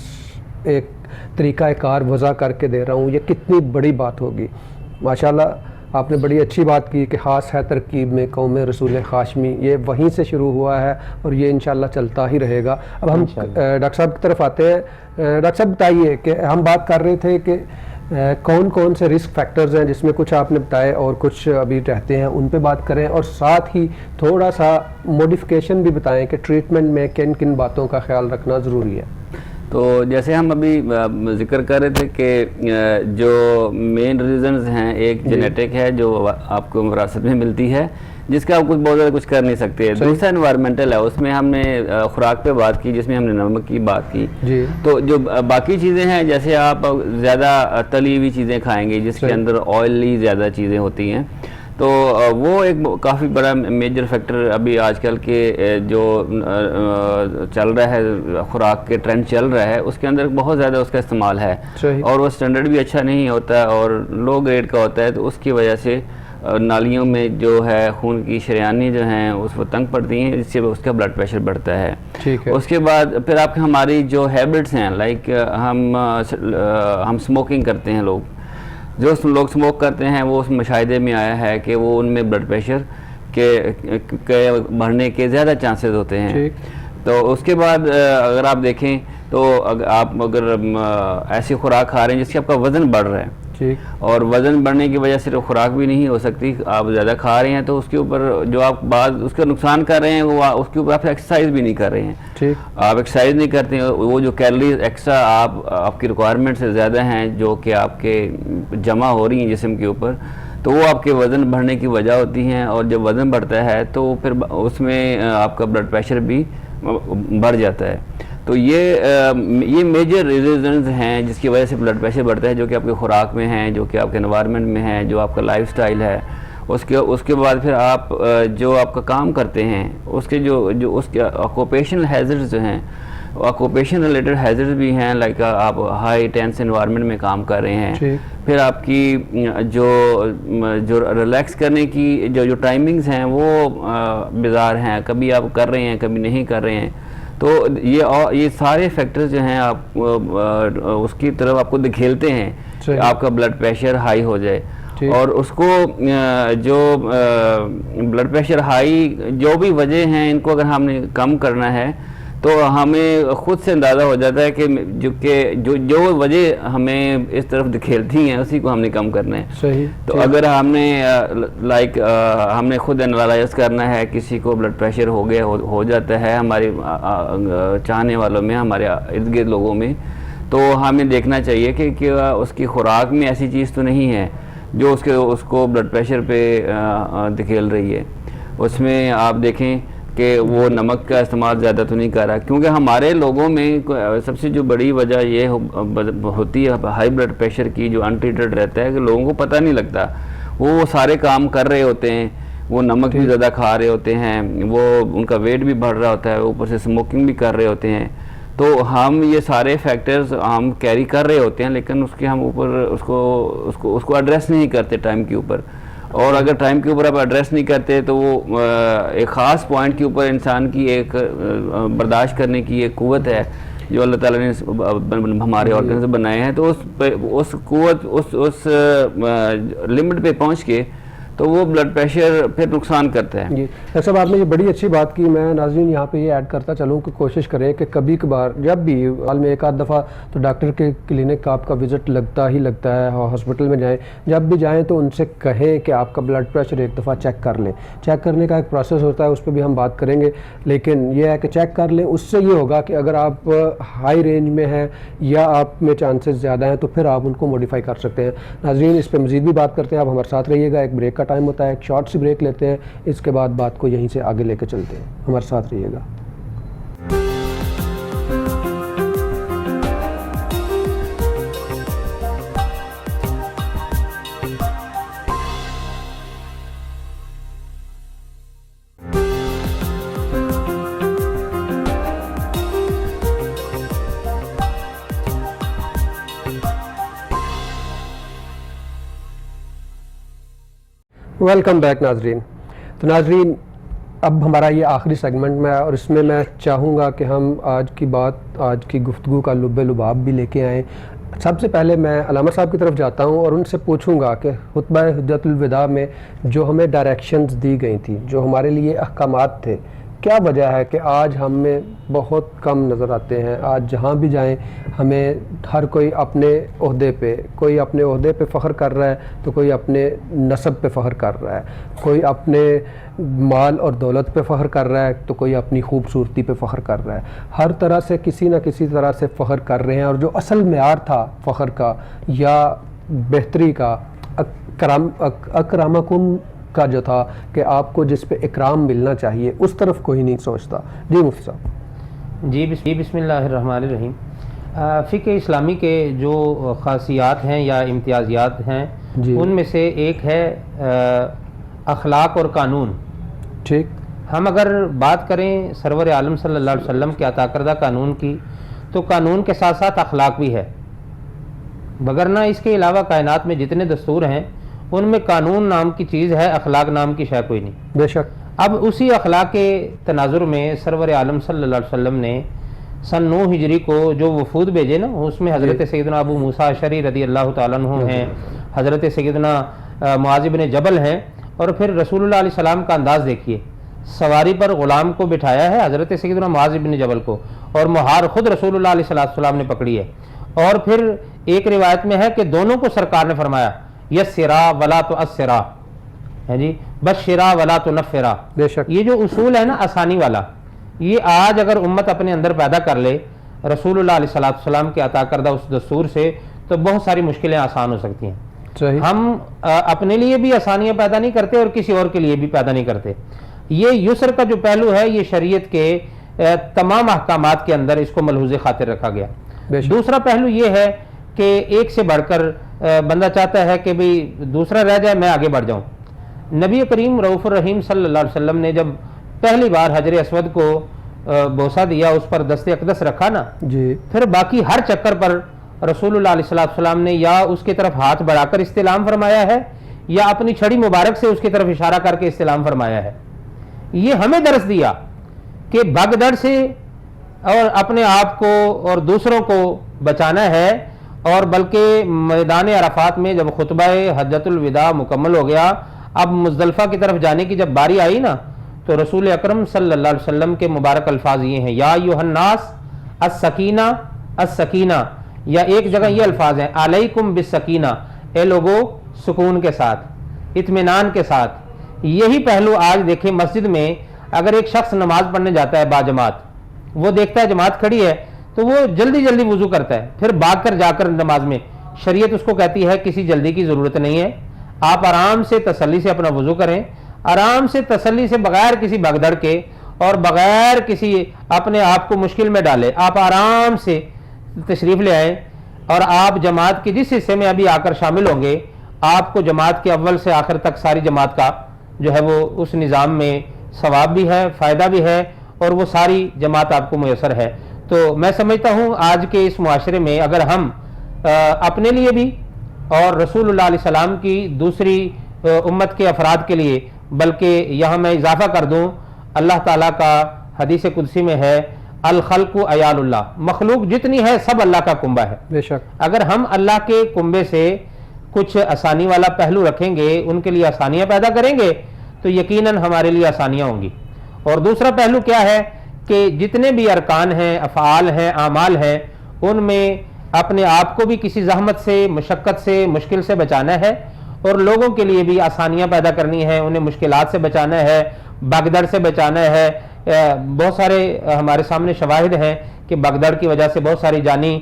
Speaker 1: ایک طریقہ کار وضع کر کے دے رہا ہوں، یہ کتنی بڑی بات ہوگی۔ ماشاءاللہ آپ نے بڑی اچھی بات کی کہ خاص ہے ترکیب میں قوم رسول ہاشمی، یہ وہیں سے شروع ہوا ہے اور یہ انشاءاللہ چلتا ہی رہے گا۔ اب ہم ڈاکٹر صاحب کی طرف آتے ہیں۔ ڈاکٹر صاحب بتائیے کہ ہم بات کر رہے تھے کہ کون کون سے رسک فیکٹرز ہیں، جس میں کچھ آپ نے بتائے اور کچھ ابھی رہتے ہیں، ان پہ بات کریں، اور ساتھ ہی تھوڑا سا موڈیفیکیشن بھی بتائیں کہ ٹریٹمنٹ میں کن کن باتوں کا خیال رکھنا ضروری ہے۔
Speaker 2: تو جیسے ہم ابھی ذکر کر رہے تھے کہ جو مین ریزنز ہیں، ایک جینیٹک ہے جو آپ کو وراثت میں ملتی ہے، جس کا آپ کچھ بہت زیادہ کچھ کر نہیں سکتے۔ دوسرا انوائرمنٹل ہے، اس میں ہم نے خوراک پہ بات کی جس میں ہم نے نمک کی بات کی۔ تو جو باقی چیزیں ہیں، جیسے آپ زیادہ تلی ہوئی چیزیں کھائیں گے جس کے اندر آئلی زیادہ چیزیں ہوتی ہیں، تو وہ ایک کافی بڑا میجر فیکٹر ابھی آج کل کے جو چل رہا ہے خوراک کے ٹرینڈ چل رہا ہے اس کے اندر بہت زیادہ اس کا استعمال ہے، اور وہ سٹینڈرڈ بھی اچھا نہیں ہوتا اور لو گریڈ کا ہوتا ہے، تو اس کی وجہ سے نالیوں میں جو ہے خون کی شریانیں جو ہیں اس وہ تنگ پڑتی ہیں، جس سے اس کا بلڈ پریشر بڑھتا ہے۔ اس کے بعد پھر آپ ہماری جو ہیبٹس ہیں، لائک ہم سموکنگ کرتے ہیں، جو لوگ سموک کرتے ہیں وہ اس مشاہدے میں آیا ہے کہ وہ ان میں بلڈ پریشر کے بڑھنے کے زیادہ چانسز ہوتے ہیں۔ تو اس کے بعد اگر آپ دیکھیں تو آپ اگر ایسی خوراک کھا رہے ہیں جس سے آپ کا وزن بڑھ رہا ہے، اور وزن بڑھنے کی وجہ سے خوراک بھی نہیں ہو سکتی، آپ زیادہ کھا رہے ہیں تو اس کے اوپر جو آپ بعض اس کا نقصان کر رہے ہیں وہ اس کے اوپر آپ ایکسرسائز بھی نہیں کر رہے ہیں، آپ ایکسرسائز نہیں کرتے ہیں، وہ جو کیلریز ایکسٹرا آپ کی ریکوائرمنٹ سے زیادہ ہیں جو کہ آپ کے جمع ہو رہی ہیں جسم کے اوپر، تو وہ آپ کے وزن بڑھنے کی وجہ ہوتی ہیں، اور جب وزن بڑھتا ہے تو پھر اس میں آپ کا بلڈ پریشر بھی بڑھ جاتا ہے۔ تو یہ میجر ریزنز ہیں جس کی وجہ سے بلڈ پریشر بڑھتا ہے، جو کہ آپ کے خوراک میں ہیں، جو کہ آپ کے انوائرمنٹ میں ہیں، جو آپ کا لائف سٹائل ہے۔ اس کے بعد پھر آپ جو آپ کا کام کرتے ہیں اس کے جو اس کے آکوپیشنل ہیزرڈز جو ہیں، آکوپیشن ریلیٹڈ ہیزرڈز بھی ہیں، لائک آپ ہائی ٹینس انوائرمنٹ میں کام کر رہے ہیں، پھر آپ کی جو ریلیکس کرنے کی جو ٹائمنگز ہیں وہ بیزار ہیں، کبھی آپ کر رہے ہیں کبھی نہیں کر رہے ہیں، تو یہ سارے فیکٹرز جو ہیں آپ اس کی طرف آپ کو دکھیلتے ہیں کہ آپ کا بلڈ پریشر ہائی ہو جائے، اور اس کو جو بلڈ پریشر ہائی جو بھی وجہ ہیں ان کو اگر ہم نے کم کرنا ہے تو ہمیں خود سے اندازہ ہو جاتا ہے کہ جو وجہ ہمیں اس طرف دکھیلتی ہیں اسی کو ہم نے کم کرنا ہے۔ تو اگر ہم نے ہم نے خود انالائز کرنا ہے، کسی کو بلڈ پریشر ہو جاتا ہے ہمارے چاہنے والوں میں، ہمارے ارد گرد لوگوں میں، تو ہمیں دیکھنا چاہیے کہ اس کی خوراک میں ایسی چیز تو نہیں ہے جو اس کو بلڈ پریشر پہ دکھیل رہی ہے۔ اس میں آپ دیکھیں کہ وہ نمک کا استعمال زیادہ تو نہیں کر رہا، کیونکہ ہمارے لوگوں میں سب سے جو بڑی وجہ یہ ہوتی ہے ہائی بلڈ پریشر کی، جو انٹریٹڈ رہتا ہے، کہ لوگوں کو پتہ نہیں لگتا، وہ سارے کام کر رہے ہوتے ہیں، وہ نمک بھی زیادہ کھا رہے ہوتے ہیں، وہ ان کا ویٹ بھی بڑھ رہا ہوتا ہے، اوپر سے اسموکنگ بھی کر رہے ہوتے ہیں، تو ہم یہ سارے فیکٹرز ہم کیری کر رہے ہوتے ہیں، لیکن اس کے ہم اوپر اس کو ایڈریس نہیں کرتے ٹائم کے اوپر، اور اگر ٹائم کے اوپر آپ ایڈریس نہیں کرتے تو وہ ایک خاص پوائنٹ کے اوپر انسان کی ایک برداشت کرنے کی ایک قوت ہے جو اللہ تعالیٰ نے ہمارے آرگن سے بنائے ہیں، تو اس قوت اس لمٹ پہ پہنچ کے تو وہ بلڈ پریشر پھر نقصان کرتا ہے۔
Speaker 1: جی ڈاکٹر صاحب، آپ نے یہ بڑی اچھی بات کی، میں ناظرین یہاں پہ یہ ایڈ کرتا چلوں کہ کوشش کریں کہ کبھی کبھار جب بھی سال میں ایک آدھ دفعہ تو ڈاکٹر کے کلینک کا آپ کا وزٹ لگتا ہی لگتا ہے، ہاسپٹل میں جائیں، جب بھی جائیں تو ان سے کہیں کہ آپ کا بلڈ پریشر ایک دفعہ چیک کر لیں۔ چیک کرنے کا ایک پروسیس ہوتا ہے، اس پہ بھی ہم بات کریں گے، لیکن یہ ہے کہ چیک کر لیں، اس سے یہ ہوگا کہ اگر آپ ہائی رینج میں ہیں یا آپ میں چانسز زیادہ ہیں تو پھر آپ ان کو موڈیفائی کر سکتے ہیں۔ ناظرین اس پہ مزید بھی بات کرتے ہیں، آپ ہمارے ساتھ رہیے گا، ایک بریک کا ٹائم ہوتا ہے، ایک شارٹ سی بریک لیتے ہیں، اس کے بعد بات کو یہیں سے آگے لے کے چلتے ہیں، ہمارے ساتھ رہیے گا۔ ویلکم بیک ناظرین۔ تو ناظرین اب ہمارا یہ آخری سیگمنٹ میں ہے، اور اس میں میں چاہوں گا کہ ہم آج کی گفتگو کا لب لباب بھی لے کے آئیں۔ سب سے پہلے میں علامہ صاحب کی طرف جاتا ہوں اور ان سے پوچھوں گا کہ خطبہ حجۃ الوداع میں جو ہمیں ڈائریکشنز دی گئی تھیں، جو ہمارے لیے احکامات تھے، کیا وجہ ہے کہ آج ہم میں بہت کم نظر آتے ہیں؟ آج جہاں بھی جائیں ہمیں ہر کوئی اپنے عہدے پہ، کوئی اپنے عہدے پہ فخر کر رہا ہے تو کوئی اپنے نسب پہ فخر کر رہا ہے، کوئی اپنے مال اور دولت پہ فخر کر رہا ہے تو کوئی اپنی خوبصورتی پہ فخر کر رہا ہے۔ ہر طرح سے کسی نہ کسی طرح سے فخر کر رہے ہیں، اور جو اصل معیار تھا فخر کا یا بہتری کا، اکرمکم کا جو تھا کہ آپ کو جس پہ اکرام ملنا چاہیے، اس طرف کوئی نہیں سوچتا۔ جی مفتی صاحب۔
Speaker 3: جی بسم اللہ الرحمن الرحیم۔ فقہ اسلامی کے جو خاصیات ہیں یا امتیازات ہیں، ان میں سے ایک ہے اخلاق اور قانون.
Speaker 1: ٹھیک.
Speaker 3: ہم اگر بات کریں سرور عالم صلی اللہ علیہ وسلم کے عطا کردہ قانون کی تو قانون کے ساتھ ساتھ اخلاق بھی ہے، وگرنہ اس کے علاوہ کائنات میں جتنے دستور ہیں ان میں قانون نام کی چیز ہے، اخلاق نام کی شے کوئی نہیں.
Speaker 1: بے شک.
Speaker 3: اب اسی اخلاق کے تناظر میں سرور عالم صلی اللہ علیہ وسلم نے سن 9 ہجری کو جو وفود بھیجے نا، اس میں حضرت سیدنا ابو موسیٰ اشعری رضی اللہ تعالیٰ عنہ ہیں، حضرت سیدنا معاذ بن جبل ہیں، اور پھر رسول اللہ علیہ السلام کا انداز دیکھیے، سواری پر غلام کو بٹھایا ہے حضرت سیدنا معاذ بن جبل کو، اور مہار خود رسول اللہ علیہ السلام نے پکڑی ہے. اور پھر ایک روایت میں ہے کہ دونوں کو سرکار نے فرمایا یسرا ولا تؤثرا، ہے جی، بشرا ولا تنفرا.
Speaker 1: بے شک.
Speaker 3: یہ جو اصول ہے نا آسانی والا، یہ آج اگر امت اپنے اندر پیدا کر لے رسول اللہ علیہ السلام کے عطا کردہ اس دستور سے تو بہت ساری مشکلیں آسان ہو سکتی ہیں.
Speaker 1: صحیح.
Speaker 3: ہم اپنے لیے بھی آسانیاں پیدا نہیں کرتے اور کسی اور کے لیے بھی پیدا نہیں کرتے. یہ یسر کا جو پہلو ہے یہ شریعت کے تمام احکامات کے اندر اس کو ملحوظ خاطر رکھا گیا. دوسرا پہلو یہ ہے کہ ایک سے بڑھ کر بندہ چاہتا ہے کہ بھئی دوسرا رہ جائے میں آگے بڑھ جاؤں. نبی کریم رؤوف الرحیم صلی اللہ علیہ وسلم نے جب پہلی بار حجر اسود کو بوسہ دیا، اس پر دست اقدس رکھا نا
Speaker 1: جی،
Speaker 3: پھر باقی ہر چکر پر رسول اللہ علیہ السلام نے یا اس کی طرف ہاتھ بڑھا کر استلام فرمایا ہے یا اپنی چھڑی مبارک سے اس کی طرف اشارہ کر کے استلام فرمایا ہے. یہ ہمیں درس دیا کہ بھگدڑ سے اور اپنے آپ کو اور دوسروں کو بچانا ہے. اور بلکہ میدان عرفات میں جب خطبہ حجۃ الوداع مکمل ہو گیا، اب مزدلفہ کی طرف جانے کی جب باری آئی نا تو رسول اکرم صلی اللہ علیہ وسلم کے مبارک الفاظ یہ ہیں یا ایھا الناس السکینہ السکینہ، یا ایک جگہ یہ الفاظ ہیں علیکم بالسکینہ، اے لوگو سکون کے ساتھ، اطمینان کے ساتھ. یہی پہلو آج دیکھیں مسجد میں اگر ایک شخص نماز پڑھنے جاتا ہے باجماعت، وہ دیکھتا ہے جماعت کھڑی ہے تو وہ جلدی جلدی وضو کرتا ہے، پھر بھاگ کر جا کر نماز میں. شریعت اس کو کہتی ہے کسی جلدی کی ضرورت نہیں ہے، آپ آرام سے تسلی سے اپنا وضو کریں، آرام سے تسلی سے بغیر کسی بھگدڑ کے اور بغیر کسی اپنے آپ کو مشکل میں ڈالے آپ آرام سے تشریف لے آئیں. اور آپ جماعت کے جس حصے میں ابھی آ کر شامل ہوں گے، آپ کو جماعت کے اول سے آخر تک ساری جماعت کا جو ہے وہ اس نظام میں ثواب بھی ہے، فائدہ بھی ہے، اور وہ ساری جماعت آپ کو میسر ہے. تو میں سمجھتا ہوں آج کے اس معاشرے میں اگر ہم اپنے لیے بھی اور رسول اللہ علیہ السلام کی دوسری امت کے افراد کے لیے، بلکہ یہاں میں اضافہ کر دوں اللہ تعالیٰ کا حدیث قدسی میں ہے الخلق عیال اللہ، مخلوق جتنی ہے سب اللہ کا کنبہ ہے.
Speaker 1: بے شک.
Speaker 3: اگر ہم اللہ کے کنبے سے کچھ آسانی والا پہلو رکھیں گے، ان کے لیے آسانیاں پیدا کریں گے تو یقیناً ہمارے لیے آسانیاں ہوں گی. اور دوسرا پہلو کیا ہے کہ جتنے بھی ارکان ہیں، افعال ہیں، اعمال ہیں، ان میں اپنے آپ کو بھی کسی زحمت سے، مشقت سے، مشکل سے بچانا ہے، اور لوگوں کے لیے بھی آسانیاں پیدا کرنی ہے، انہیں مشکلات سے بچانا ہے، بھگدڑ سے بچانا ہے. بہت سارے ہمارے سامنے شواہد ہیں کہ بھگدڑ کی وجہ سے بہت ساری جانی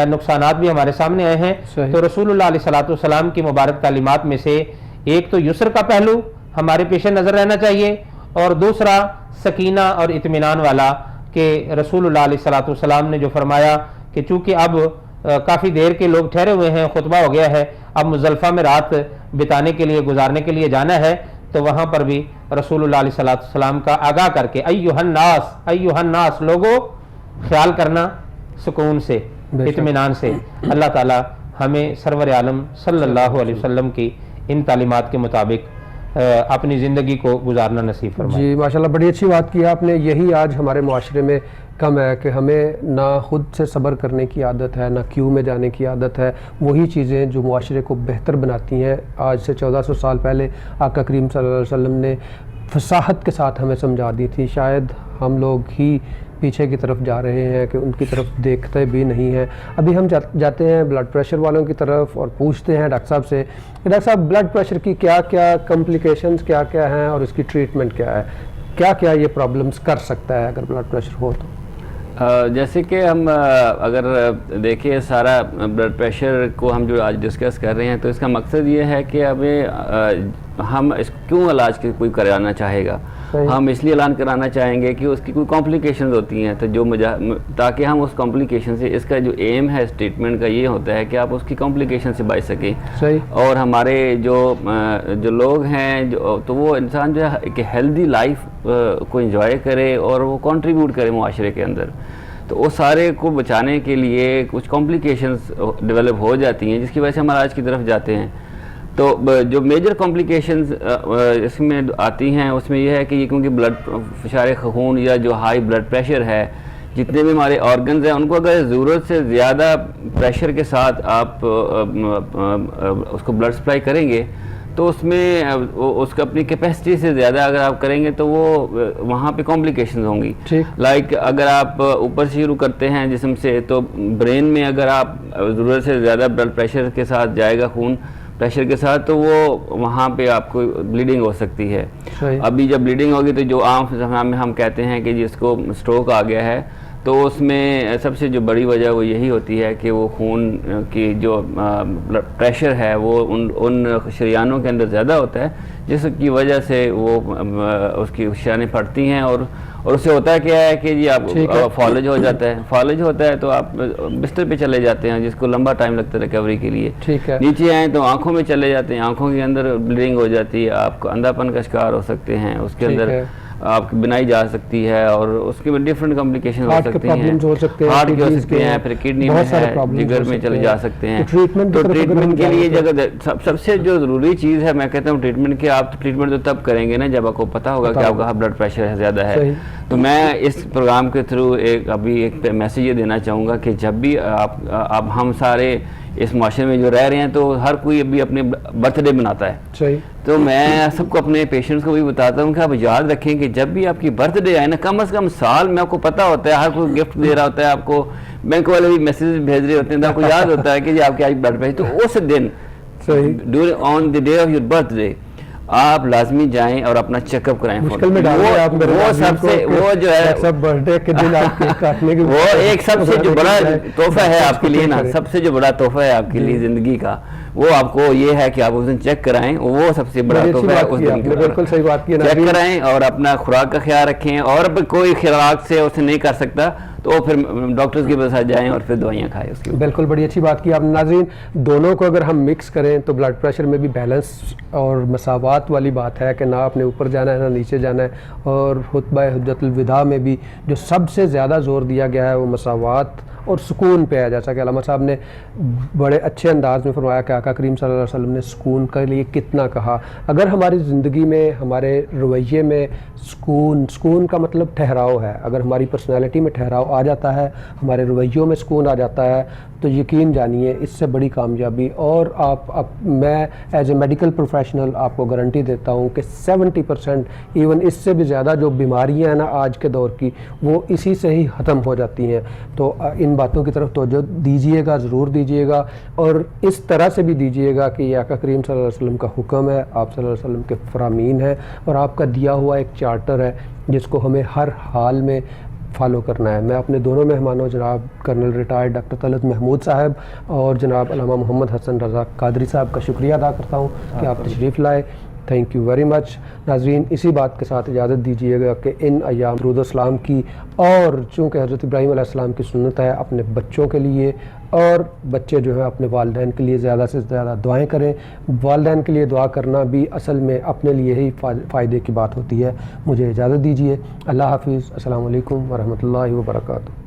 Speaker 3: نقصانات بھی ہمارے سامنے آئے ہیں. تو رسول اللہ علیہ السلام کی مبارک تعلیمات میں سے ایک تو یسر کا پہلو ہمارے پیش نظر رہنا چاہیے، اور دوسرا سکینہ اور اطمینان والا کہ رسول اللہ علیہ السلام نے جو فرمایا کہ چونکہ اب کافی دیر کے لوگ ٹھہرے ہوئے ہیں، خطبہ ہو گیا ہے، اب مزدلفہ میں رات بتانے کے لیے، گزارنے کے لیے جانا ہے، تو وہاں پر بھی رسول اللہ علیہ السلام کا آگاہ کر کے ایھا الناس لوگوں خیال کرنا سکون سے، اطمینان سے. اللہ تعالی ہمیں سرور عالم صلی اللہ علیہ وسلم کی ان تعلیمات کے مطابق اپنی زندگی کو گزارنا نصیب فرمائے.
Speaker 1: جی ماشاءاللہ، بڑی اچھی بات کی آپ نے. یہی آج ہمارے معاشرے میں کم ہے کہ ہمیں نہ خود سے صبر کرنے کی عادت ہے، نہ کیو میں جانے کی عادت ہے. وہی چیزیں جو معاشرے کو بہتر بناتی ہیں. آج سے 1400 سال پہلے آقا کریم صلی اللہ علیہ وسلم نے فصاحت کے ساتھ ہمیں سمجھا دی تھی. شاید ہم لوگ ہی پیچھے کی طرف جا رہے ہیں کہ ان کی طرف دیکھتے بھی نہیں ہیں. ابھی ہم جاتے ہیں بلڈ پریشر والوں کی طرف اور پوچھتے ہیں ڈاکٹر صاحب سے کہ ڈاکٹر صاحب بلڈ پریشر کی کیا کیا کمپلیکیشنز کیا کیا ہیں اور اس کی ٹریٹمنٹ کیا ہے، کیا کیا یہ پرابلمز کر سکتا ہے اگر بلڈ پریشر ہو تو؟
Speaker 2: جیسے کہ ہم اگر دیکھیں سارا بلڈ پریشر کو ہم جو آج ڈسکس کر رہے ہیں تو اس کا مقصد یہ ہے کہ ہمیں ہم اس کیوں علاج کوئی کرانا چاہے گا؟ ہم اس لیے اعلان کرانا چاہیں گے کہ اس کی کوئی کمپلیکیشنز ہوتی ہیں، تو جو تاکہ ہم اس کمپلیکیشن سے، اس کا جو ایم ہے اس ٹریٹمنٹ کا یہ ہوتا ہے کہ آپ اس کی کمپلیکیشن سے بچ سکیں، اور ہمارے جو لوگ ہیں تو وہ انسان جو ہے کہ ہیلدی لائف کو انجوائے کرے اور وہ کنٹریبیوٹ کرے معاشرے کے اندر. تو وہ سارے کو بچانے کے لیے کچھ کمپلیکیشنز ڈیولپ ہو جاتی ہیں جس کی وجہ سے ہم علاج کی طرف جاتے ہیں. تو جو میجر کمپلیکیشنز اس میں آتی ہیں اس میں یہ ہے کہ یہ کیونکہ بلڈ فشار خون یا جو ہائی بلڈ پریشر ہے، جتنے بھی ہمارے آرگنز ہیں ان کو اگر ضرورت سے زیادہ پریشر کے ساتھ آپ اس کو بلڈ سپلائی کریں گے تو اس میں اس کا اپنی کیپیسٹی سے زیادہ اگر آپ کریں گے تو وہ وہاں پہ کمپلیکیشنز ہوں گی. لائک اگر آپ اوپر سے شروع کرتے ہیں جسم سے، تو برین میں اگر آپ ضرورت سے زیادہ بلڈ پریشر کے ساتھ جائے گا، خون پریشر کے ساتھ، تو وہ وہاں پہ آپ کو بلیڈنگ ہو سکتی ہے. ابھی جب بلیڈنگ ہوگی تو جو عام زبان میں ہم کہتے ہیں کہ جس کو سٹروک آ گیا ہے، تو اس میں سب سے جو بڑی وجہ وہ یہی ہوتی ہے کہ وہ خون کی جو پریشر ہے وہ ان شریانوں کے اندر زیادہ ہوتا ہے، جس کی وجہ سے وہ اس کی شریانیں پھٹتی ہیں، اور اس سے ہوتا ہے کیا ہے کہ جی آپ فالج ہو جاتا ہے. فالج ہوتا ہے تو آپ بستر پہ چلے جاتے ہیں جس کو لمبا ٹائم لگتا ہے ریکوری کے لیے. نیچے آئیں تو آنکھوں میں چلے جاتے ہیں، آنکھوں کے اندر بلیڈنگ ہو جاتی ہے، آپ کو اندھا پن کا شکار ہو سکتے ہیں، اس کے اندر آپ کی بنائی جا سکتی ہے، اور اس کے ڈفرینٹ کمپلیکیشن ہو سکتی ہیں، ہارٹ کے ہو سکتے ہیں، پھر کڈنی میں ہے، جگر میں چلے جا سکتے ہیں. تو ٹریٹمنٹ کے لیے جگہ سب سے جو ضروری چیز ہے، میں کہتا ہوں ٹریٹمنٹ کی، آپ ٹریٹمنٹ تو تب کریں گے نا جب آپ کو پتہ ہوگا کہ آپ کا بلڈ پریشر زیادہ ہے. تو میں اس پروگرام کے تھرو ایک میسیج یہ دینا چاہوں گا کہ جب بھی اب ہم سارے اس معاشرے میں جو رہ رہے ہیں تو ہر کوئی ابھی اپنے برتھ ڈے مناتا ہے. تو میں سب کو اپنے پیشنٹس کو بھی بتاتا ہوں کہ آپ یاد رکھیں کہ جب بھی آپ کی برتھ ڈے آئے نا، کم از کم سال میں آپ کو پتہ ہوتا ہے، ہر کوئی گفٹ دے رہا ہوتا ہے آپ کو، بینک والے بھی میسیج بھیج رہے ہوتے ہیں، تو آپ کو یاد ہوتا ہے کہ جی آپ کی آج بلڈ پریشر. تو اس دن on the day of your birthday آپ لازمی جائیں اور اپنا چیک اپ کرائیں. وہ سب سے وہ جو ہے وہ ایک سب سے جو بڑا تحفہ ہے آپ کے لیے نا، سب سے جو بڑا تحفہ ہے آپ کے لیے زندگی کا، وہ آپ کو یہ ہے کہ آپ اس دن چیک کرائیں. وہ سب سے بڑا تحفہ ہے اس دن کی. چیک کرائیں اور اپنا خوراک کا خیال رکھیں، اور کوئی خوراک سے اسے نہیں کر سکتا تو پھر ڈاکٹرز کے پاس جائیں اور پھر دوائیاں کھائیں. اس کی
Speaker 1: بالکل بڑی اچھی بات کی آپ نے. ناظرین، دونوں کو اگر ہم مکس کریں تو بلڈ پریشر میں بھی بیلنس اور مساوات والی بات ہے کہ نہ آپ نے اوپر جانا ہے نہ نیچے جانا ہے. اور خطبہ حجت الوداع میں بھی جو سب سے زیادہ زور دیا گیا ہے وہ مساوات اور سکون پہ ہے، جیسا کہ علامہ صاحب نے بڑے اچھے انداز میں فرمایا کہ آقا کریم صلی اللہ علیہ وسلم نے سکون کے لیے کتنا کہا. اگر ہماری زندگی میں، ہمارے رویے میں سکون کا مطلب ٹھہراؤ ہے، اگر ہماری پرسنالٹی میں ٹھہراؤ آ جاتا ہے، ہمارے رویوں میں سکون آ جاتا ہے، تو یقین جانیے اس سے بڑی کامیابی. اور میں ایز اے میڈیکل پروفیشنل آپ کو گارنٹی دیتا ہوں کہ 70% ایون اس سے بھی زیادہ جو بیماریاں ہیں نا آج کے دور کی، وہ اسی سے ہی ختم ہو جاتی ہیں. تو ان باتوں کی طرف توجہ دیجیے گا، ضرور دیجیے گا، اور اس طرح سے بھی دیجیے گا کہ یہ آقا کریم صلی اللہ علیہ وسلم کا حکم ہے، آپ صلی اللہ علیہ وسلم کے فرامین ہے، اور آپ کا دیا ہوا ایک چارٹر ہے جس کو ہمیں ہر حال میں فالو کرنا ہے. میں اپنے دونوں مہمانوں جناب colonel retired doctor Talat Mahmood صاحب اور جناب علامہ محمد حسن رضا قادری صاحب کا شکریہ ادا کرتا ہوں کہ آپ تشریف لائے. Thank you very much. ناظرین، اسی بات کے ساتھ اجازت دیجیے گا کہ ان ایام درود و سلام کی، اور چونکہ حضرت ابراہیم علیہ السلام کی سنت ہے اپنے بچوں کے لیے، اور بچے جو ہے اپنے والدین کے لیے زیادہ سے زیادہ دعائیں کریں. والدین کے لیے دعا کرنا بھی اصل میں اپنے لیے ہی فائدے کی بات ہوتی ہے. مجھے اجازت دیجیے. اللہ حافظ. السلام علیکم ورحمۃ اللہ وبرکاتہ.